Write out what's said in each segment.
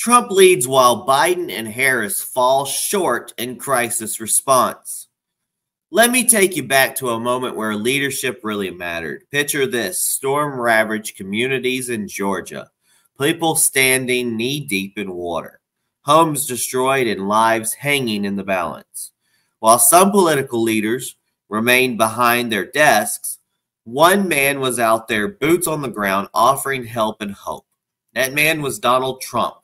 Trump leads while Biden and Harris fall short in crisis response. Let me take you back to a moment where leadership really mattered. Picture this: storm-ravaged communities in Georgia, people standing knee-deep in water, homes destroyed and lives hanging in the balance. While some political leaders remained behind their desks, one man was out there, boots on the ground, offering help and hope. That man was Donald Trump.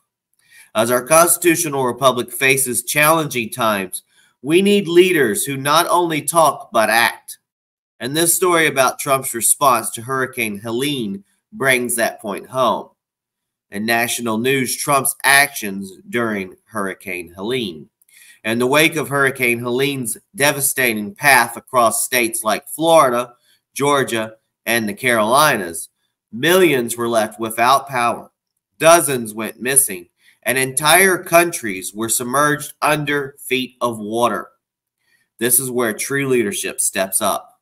As our constitutional republic faces challenging times, we need leaders who not only talk but act. And this story about Trump's response to Hurricane Helene brings that point home. In national news, Trump's actions during Hurricane Helene. In the wake of Hurricane Helene's devastating path across states like Florida, Georgia, and the Carolinas, millions were left without power. Dozens went missing, and entire countries were submerged under feet of water. This is where true leadership steps up.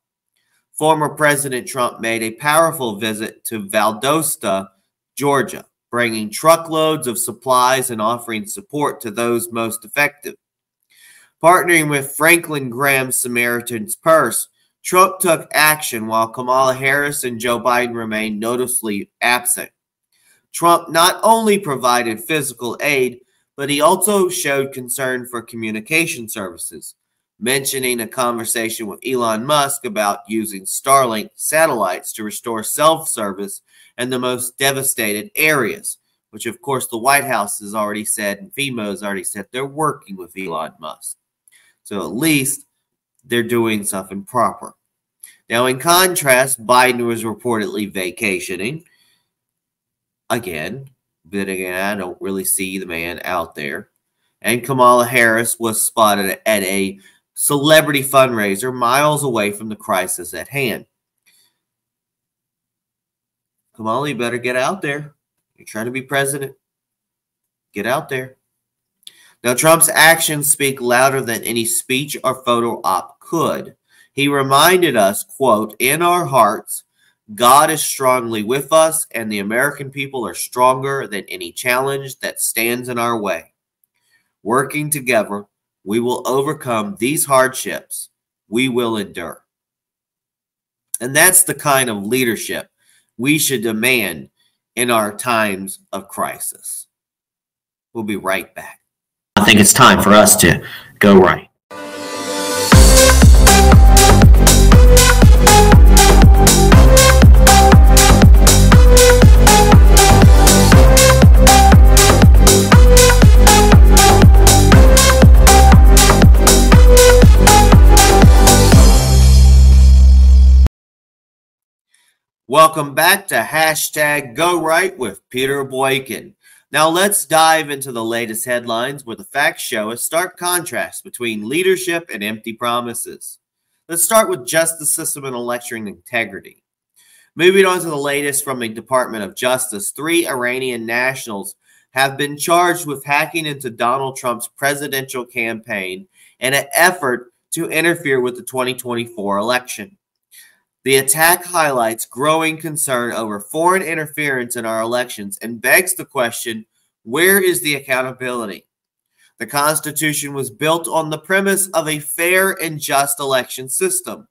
Former President Trump made a powerful visit to Valdosta, Georgia, bringing truckloads of supplies and offering support to those most affected. Partnering with Franklin Graham's Samaritan's Purse, Trump took action while Kamala Harris and Joe Biden remained noticeably absent. Trump not only provided physical aid, but he also showed concern for communication services, mentioning a conversation with Elon Musk about using Starlink satellites to restore self-service in the most devastated areas, which of course the White House has already said and FEMA has already said they're working with Elon Musk. So at least they're doing something proper. Now, in contrast, Biden was reportedly vacationing. Again, I don't really see the man out there. And Kamala Harris was spotted at a celebrity fundraiser miles away from the crisis at hand. Kamala, you better get out there. You're trying to be president. Get out there. Now, Trump's actions speak louder than any speech or photo op could. He reminded us, quote, "In our hearts, God is strongly with us, and the American people are stronger than any challenge that stands in our way. Working together, we will overcome these hardships. We will endure." And that's the kind of leadership we should demand in our times of crisis. We'll be right back. I think it's time for us to go right. Welcome back to Hashtag Go Right with Peter Boykin. Now let's dive into the latest headlines where the facts show a stark contrast between leadership and empty promises. Let's start with justice system and election integrity. Moving on to the latest from the Department of Justice, 3 Iranian nationals have been charged with hacking into Donald Trump's presidential campaign in an effort to interfere with the 2024 election. The attack highlights growing concern over foreign interference in our elections and begs the question, where is the accountability? The Constitution was built on the premise of a fair and just election system,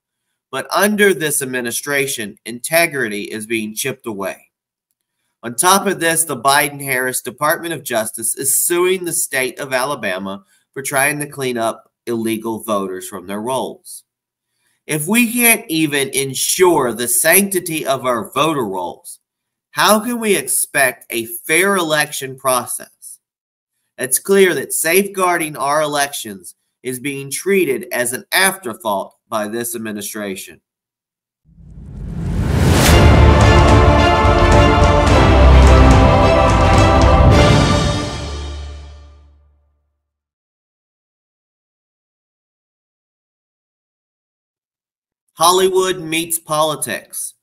but under this administration, integrity is being chipped away. On top of this, the Biden-Harris Department of Justice is suing the state of Alabama for trying to clean up illegal voters from their rolls. If we can't even ensure the sanctity of our voter rolls, how can we expect a fair election process? It's clear that safeguarding our elections is being treated as an afterthought by this administration. Hollywood meets politics.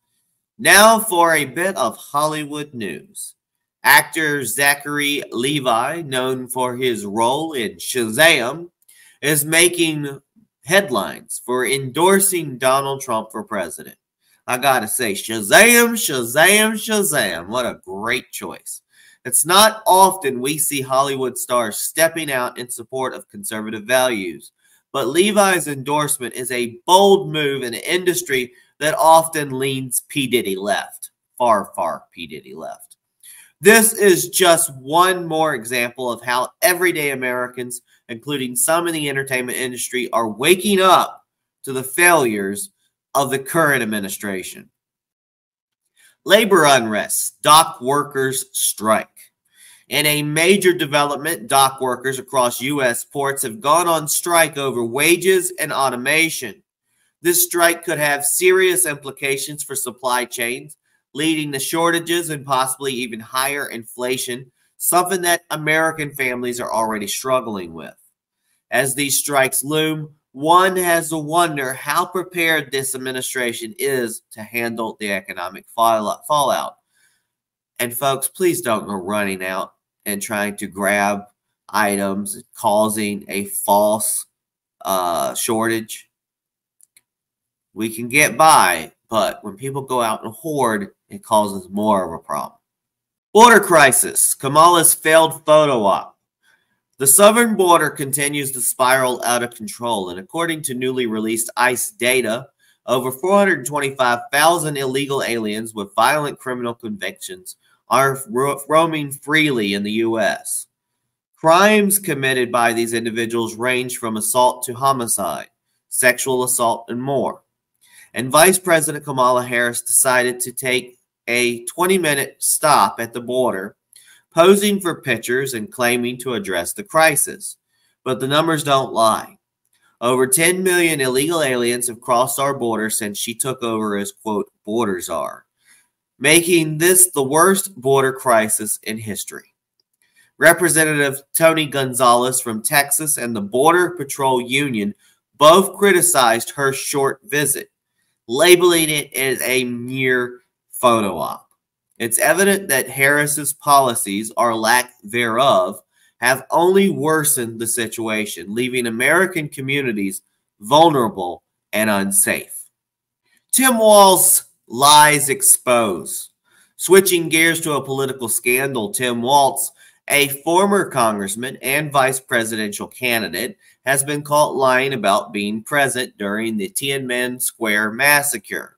Now for a bit of Hollywood news. Actor Zachary Levi, known for his role in Shazam, is making headlines for endorsing Donald Trump for president. I gotta say, Shazam, Shazam, Shazam. What a great choice. It's not often we see Hollywood stars stepping out in support of conservative values, but Levi's endorsement is a bold move in an industry that often leans P. Diddy left. Far, far P. Diddy left. This is just one more example of how everyday Americans, including some in the entertainment industry, are waking up to the failures of the current administration. Labor unrest, dock workers strike. In a major development, dock workers across U.S. ports have gone on strike over wages and automation. This strike could have serious implications for supply chains, leading to shortages and possibly even higher inflation, something that American families are already struggling with. As these strikes loom, one has to wonder how prepared this administration is to handle the economic fallout. And folks, please don't go running out and trying to grab items, causing a false shortage. We can get by, but when people go out and hoard, it causes more of a problem. Border crisis, Kamala's failed photo op. The southern border continues to spiral out of control, and according to newly released ICE data, over 425,000 illegal aliens with violent criminal convictions are roaming freely in the U.S. Crimes committed by these individuals range from assault to homicide, sexual assault, and more. And Vice President Kamala Harris decided to take a 20-minute stop at the border, posing for pictures and claiming to address the crisis. But the numbers don't lie. Over 10 million illegal aliens have crossed our border since she took over as, quote, border czar, making this the worst border crisis in history. Representative Tony Gonzalez from Texas and the Border Patrol Union both criticized her short visit, labeling it as a mere photo op. It's evident that Harris's policies, or lack thereof, have only worsened the situation, leaving American communities vulnerable and unsafe. Tim Walz's lies exposed. Switching gears to a political scandal, Tim Walz, a former congressman and vice presidential candidate, has been caught lying about being present during the Tiananmen Square massacre.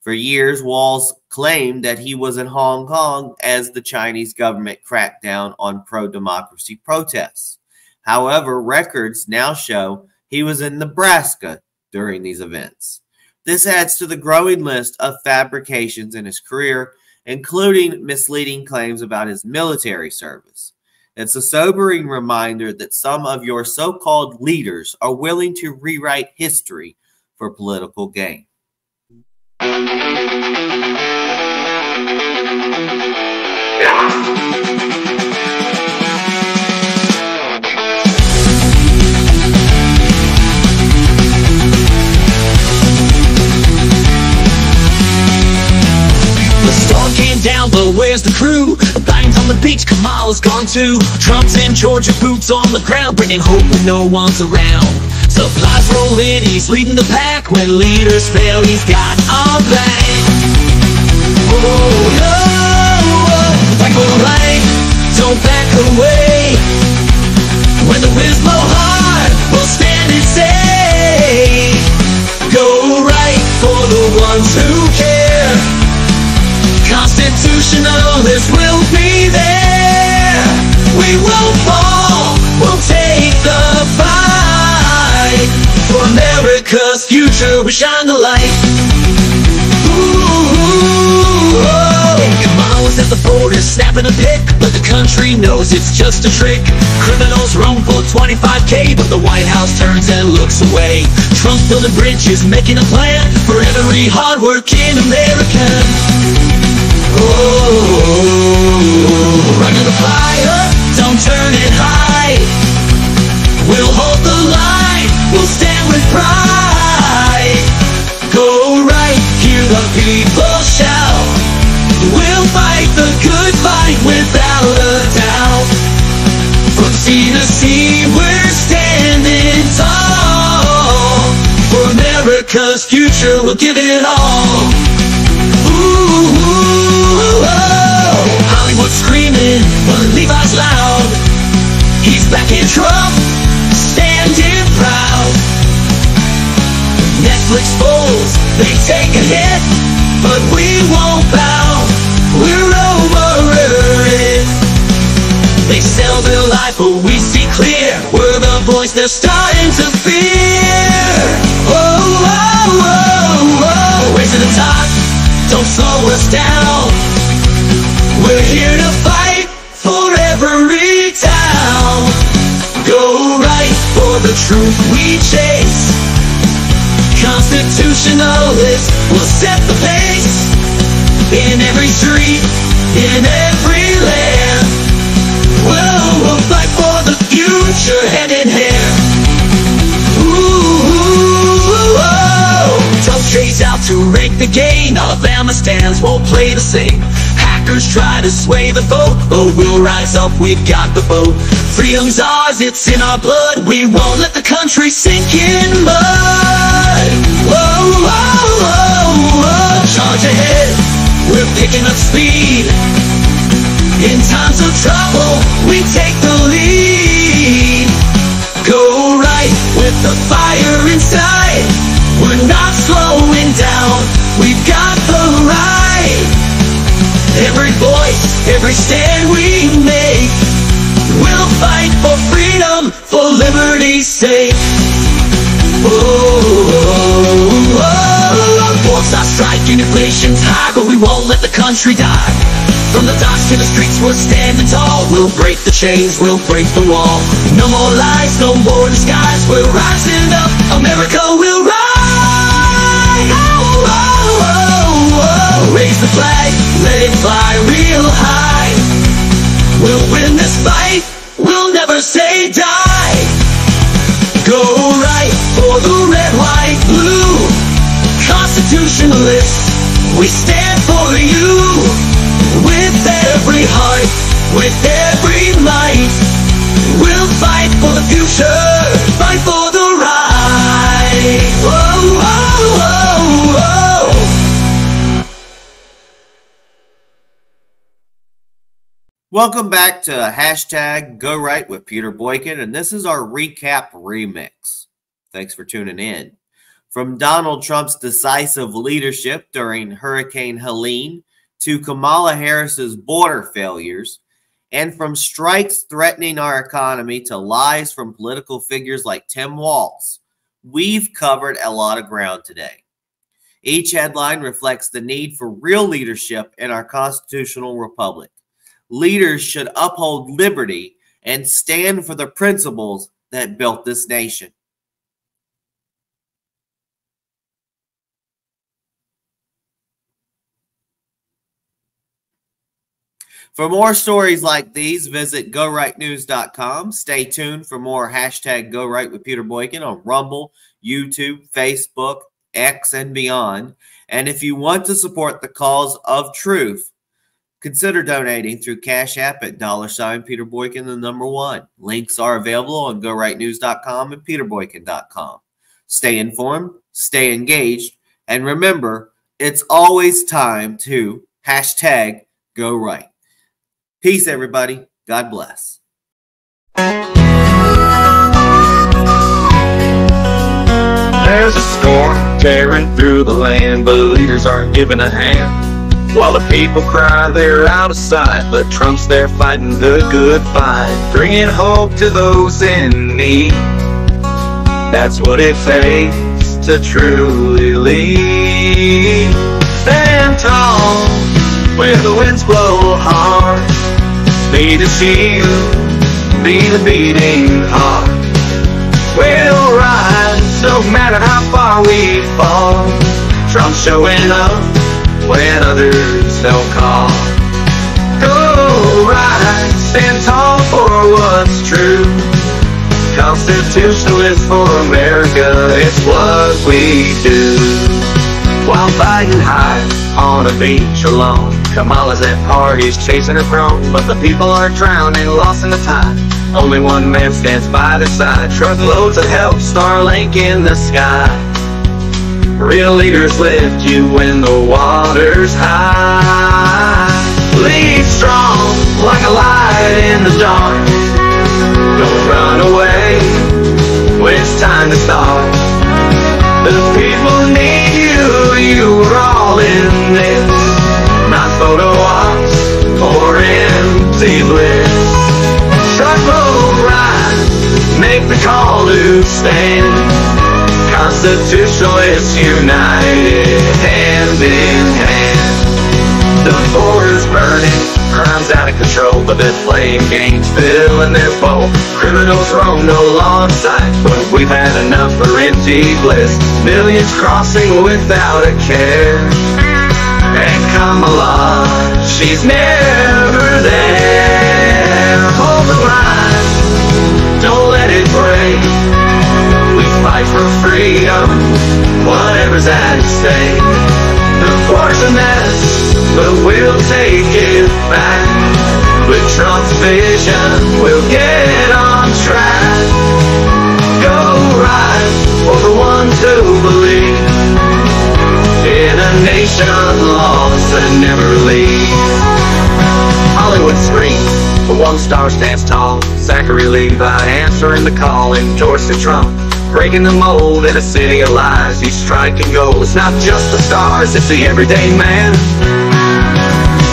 For years, Walz claimed that he was in Hong Kong as the Chinese government cracked down on pro-democracy protests. However, records now show he was in Nebraska during these events. This adds to the growing list of fabrications in his career, including misleading claims about his military service. It's a sobering reminder that some of your so-called leaders are willing to rewrite history for political gain. Came down, but where's the crew? Banged on the beach, Kamala's gone too. Trump's in Georgia, boots on the ground, bringing hope when no one's around. Supplies roll in, he's leading the pack. When leaders fail, he's got our back. Oh, no, back alright, don't back away. When the winds blow hard, we'll stand and say, go right for the ones who care. Constitutionalists will be there. We won't fall, we'll take the fight. For America's future, we shine the light. Ooh, oh. Kamala's at the border, snapping a pic, but the country knows it's just a trick. Criminals roam for 25K, but the White House turns and looks away. Trump's building bridges, making a plan for every hard-working American. Oh, run to the fire, don't turn it high. We'll hold the line, we'll stand with pride. Go right, hear the people shout. We'll fight the good fight without a doubt. From sea to sea, we're standing tall. For America's future, we'll give it all. Ooh, Hollywood screaming, backing Trump, standing proud. Netflix fools, they take a hit, but we won't bow. We're over it. They sell their life, but we see clear. We're the voice they're starting to fear. Oh, oh, oh, oh. Race to the top, don't slow us down. We're here to fight for every town. Go right for the truth we chase. Constitutionalists will set the pace. In every street, in every land, we'll fight for the future hand in hand. Ooh, Trump strays out to rake the gain. Alabama stands won't play the same. Hackers try to sway the vote, but we'll rise up, we've got the vote. Freedom's ours, it's in our blood. We won't let the country sink in mud. Whoa, whoa, whoa, whoa. Charge ahead, we're picking up speed. In times of trouble, we take the lead. Go right with the fire inside. We're not slowing down, we've got the right. Every voice, every stand we make, we'll fight for freedom, for liberty's sake. Oh, oh, oh. Won't stop striking, inflation's high, but we won't let the country die. From the docks to the streets, we're standing tall. We'll break the chains, we'll break the wall. No more lies, no more disguise. We're rising up, America will rise. Oh, oh, oh, oh. Raise the flag, let it fly real high. We'll win this fight, we'll never say die. Go right for the red, white, blue. Constitutionalists, we stand for you. With every heart, with every might, we'll fight for the future, fight for the right. Whoa, whoa, whoa, whoa. Welcome back to hashtag Go Right with Peter Boykin, and this is our recap remix. Thanks for tuning in. From Donald Trump's decisive leadership during Hurricane Helene to Kamala Harris's border failures, and from strikes threatening our economy to lies from political figures like Tim Walz, we've covered a lot of ground today. Each headline reflects the need for real leadership in our constitutional republic. Leaders should uphold liberty and stand for the principles that built this nation. For more stories like these, visit GoRightNews.com. Stay tuned for more hashtag Go Right with Peter Boykin on Rumble, YouTube, Facebook, X, and beyond. And if you want to support the cause of truth, consider donating through Cash App at $ Peter Boykin, the number 1. Links are available on GoRightNews.com and PeterBoykin.com. Stay informed, stay engaged, and remember, it's always time to hashtag Go Right. Peace, everybody. God bless. There's a storm tearing through the land, but leaders aren't giving a hand. While the people cry they're out of sight, but Trump's there fighting the good fight, bringing hope to those in need. That's what it takes to truly lead. Stand tall when the winds blow hard. Be the shield, be the beating heart. We'll rise no matter how far we fall. Trump's showing up when others don't call. Go rise, stand tall for what's true. Constitutionalists for America, it's what we do. While fighting high on a beach alone, Kamala's at parties chasing her throne, but the people are drowning, lost in the tide. Only one man stands by their side, truckloads of help, Starlink in the sky. Real leaders lift you when the water's high. Lead strong like a light in the dark. Go it's time to start. The people need you, you are all in this. Not photo ops or empty bliss. Truckload ride, make the call to stand. Constitutionalists united, hand in hand. The border's burning, crime's out of control, but they're playing games, filling their bowl. Criminals roam no long sight, but we've had enough for empty bliss. Millions crossing without a care. And Kamala, she's never there. Hold the line, don't let it break. We fight for freedom, whatever's at stake. The war's a mess, but we'll take it back. With Trump's vision, we'll get on track. Go right for the ones who believe in a nation lost and never leave. Hollywood screams, the one star stands tall. Zachary Levi answering the call, endorsing Trump. Breaking the mold in a city of lies. Each striking goal, it's not just the stars, it's the everyday man.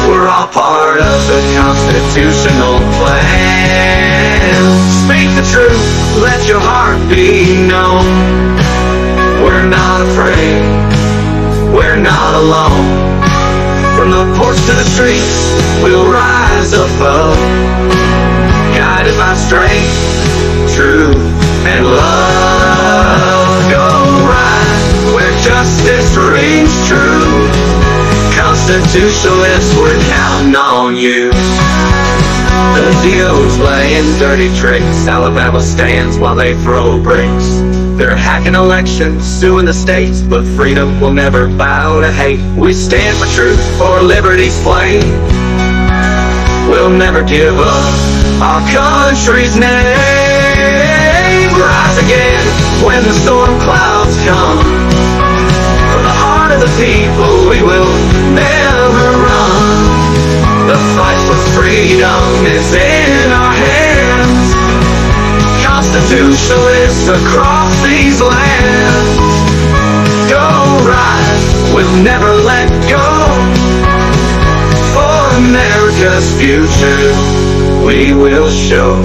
We're all part of the constitutional plan. Speak the truth, let your heart be known. We're not afraid, we're not alone. From the porch to the streets, we'll rise above, guided by strength, truth, and love. Go right where justice rings true. Constitutionalists, we're counting on you. The DO's playing dirty tricks. Alabama stands while they throw bricks. They're hacking elections, suing the states, but freedom will never bow to hate. We stand for truth, for liberty's flame. We'll never give up our country's name. Rise again when the storm clouds come. From the heart of the people, we will never run. The fight for freedom is in our hands. Constitutionalists across these lands. Go right, we'll never let go. For America's future, we will show.